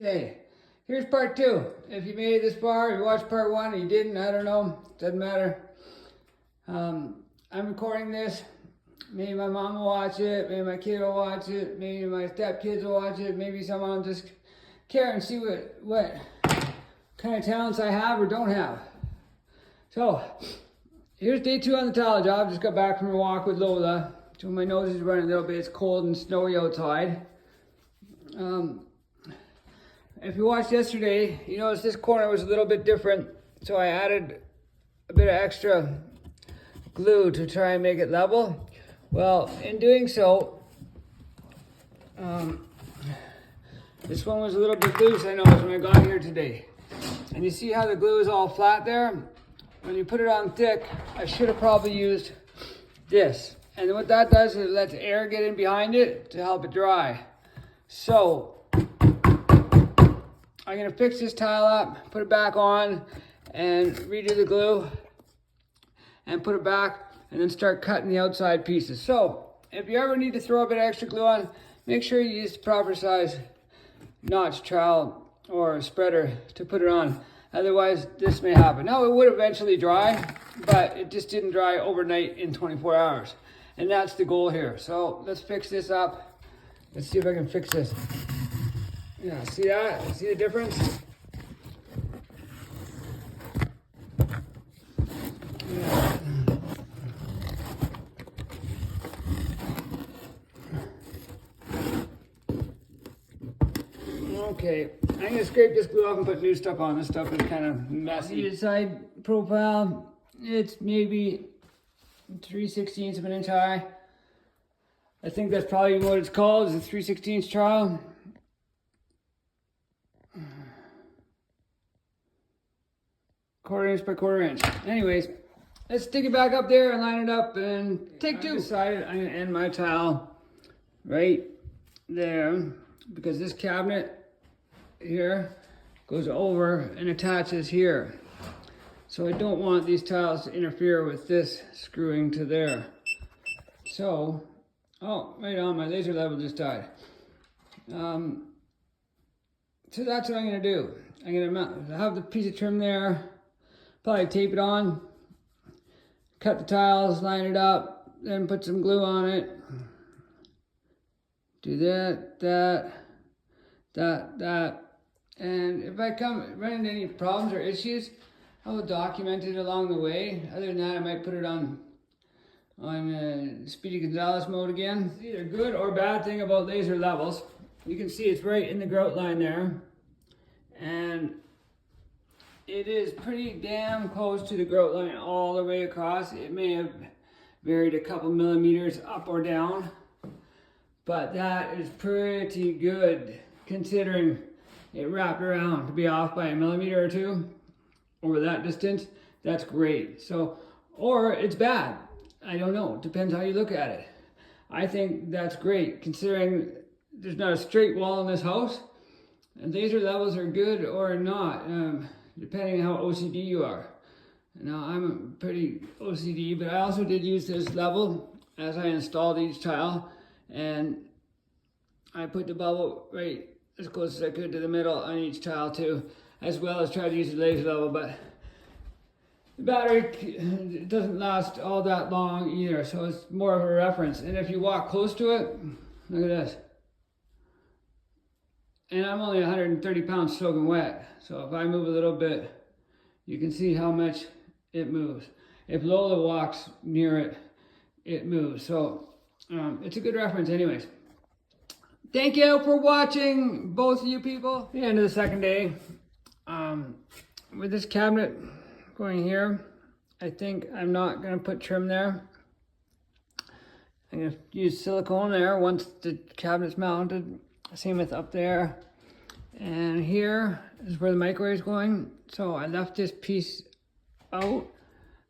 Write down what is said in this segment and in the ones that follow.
Okay, here's part two. If you made it this far, you watched part one, and you didn't, I don't know, doesn't matter. I'm recording this. Maybe my mom will watch it, maybe my kid will watch it, maybe my stepkids will watch it, maybe someone will just care and see what kind of talents I have or don't have. So, here's day two on the tile job. Just got back from a walk with Lola. So my nose is running a little bit. It's cold and snowy outside. If you watched yesterday, you noticed this corner was a little bit different. So I added a bit of extra glue to try and make it level. Well, in doing so, this one was a little bit loose, I noticed when I got here today. And you see how the glue is all flat there? When you put it on thick, I should have probably used this. And what that does is it lets air get in behind it to help it dry. So, I'm gonna fix this tile up, put it back on, and redo the glue, and put it back, and then start cutting the outside pieces. So, if you ever need to throw a bit of extra glue on, make sure you use the proper size notch trowel or spreader to put it on. Otherwise, this may happen. Now, it would eventually dry, but it just didn't dry overnight in 24 hours. And that's the goal here. So, let's fix this up. Let's see if I can fix this. Yeah, see that? See the difference? Yeah. Okay, I'm gonna scrape this glue off and put new stuff on. This stuff is kind of messy. The side profile, it's maybe 3/16 of an inch high. I think that's probably what it's called, is a 3/16 trowel. Quarter inch by quarter inch. Anyways, let's stick it back up there and line it up and take two. I decided I'm gonna end my tile right there because this cabinet here goes over and attaches here. So I don't want these tiles to interfere with this screwing to there. So, oh, right on, my laser level just died. So that's what I'm gonna do. I'm gonna have the piece of trim there, probably tape it on, cut the tiles, line it up, then put some glue on it. Do that. And if I run into any problems or issues, I will document it along the way. Other than that, I might put it on Speedy Gonzalez mode again. It's either good or bad thing about laser levels. You can see it's right in the grout line there. And it is pretty damn close to the grout line all the way across. It may have varied a couple millimeters up or down, but that is pretty good considering it wrapped around. To be off by a millimeter or two over that distance, that's great. So, or it's bad. I don't know. Depends how you look at it. I think that's great considering there's not a straight wall in this house. And laser levels are good or not, depending on how OCD you are. Now, I'm pretty OCD, but I also did use this level as I installed each tile. And I put the bubble right as close as I could to the middle on each tile too, as well as try to use the laser level, but the battery doesn't last all that long either, so it's more of a reference. And if you walk close to it, look at this. And I'm only 130 pounds soaking wet, so if I move a little bit, you can see how much it moves. If Lola walks near it, it moves. So it's a good reference anyways. Thank you for watching, both of you people. The end of the second day. With this cabinet going here, I think I'm not gonna put trim there. I'm gonna use silicone there once the cabinet's mounted. Same with up there. And here is where the microwave is going. So I left this piece out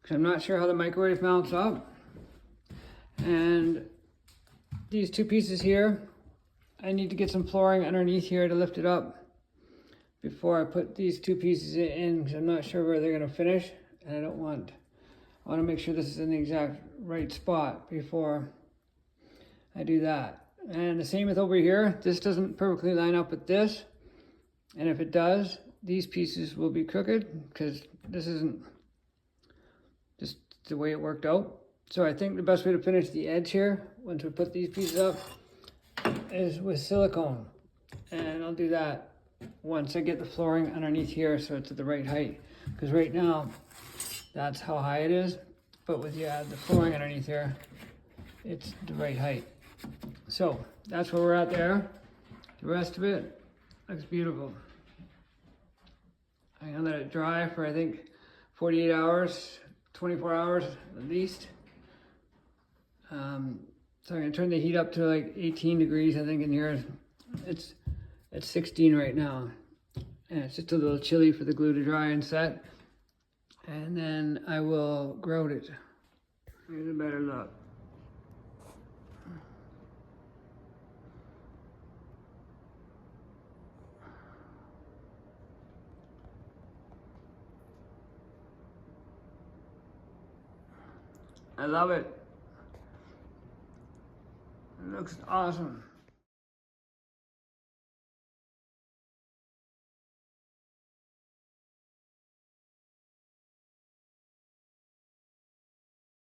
because I'm not sure how the microwave mounts up. And these two pieces here, I need to get some flooring underneath here to lift it up before I put these two pieces in because I'm not sure where they're gonna finish. And I want to make sure this is in the exact right spot before I do that. And the same with over here. This doesn't perfectly line up with this. And if it does, these pieces will be crooked because this isn't just the way it worked out. So I think the best way to finish the edge here, once we put these pieces up, is with silicone. And I'll do that once I get the flooring underneath here so it's at the right height. Because right now, that's how high it is. But with you add the flooring underneath here, it's the right height. So that's where we're at there. The rest of it looks beautiful. I'm gonna let it dry for I think 48 hours, 24 hours at least. So I'm gonna turn the heat up to like 18 degrees, I think in here. It's at 16 right now. And it's just a little chilly for the glue to dry and set. And then I will grout it. Here's a better look. I love it. It looks awesome.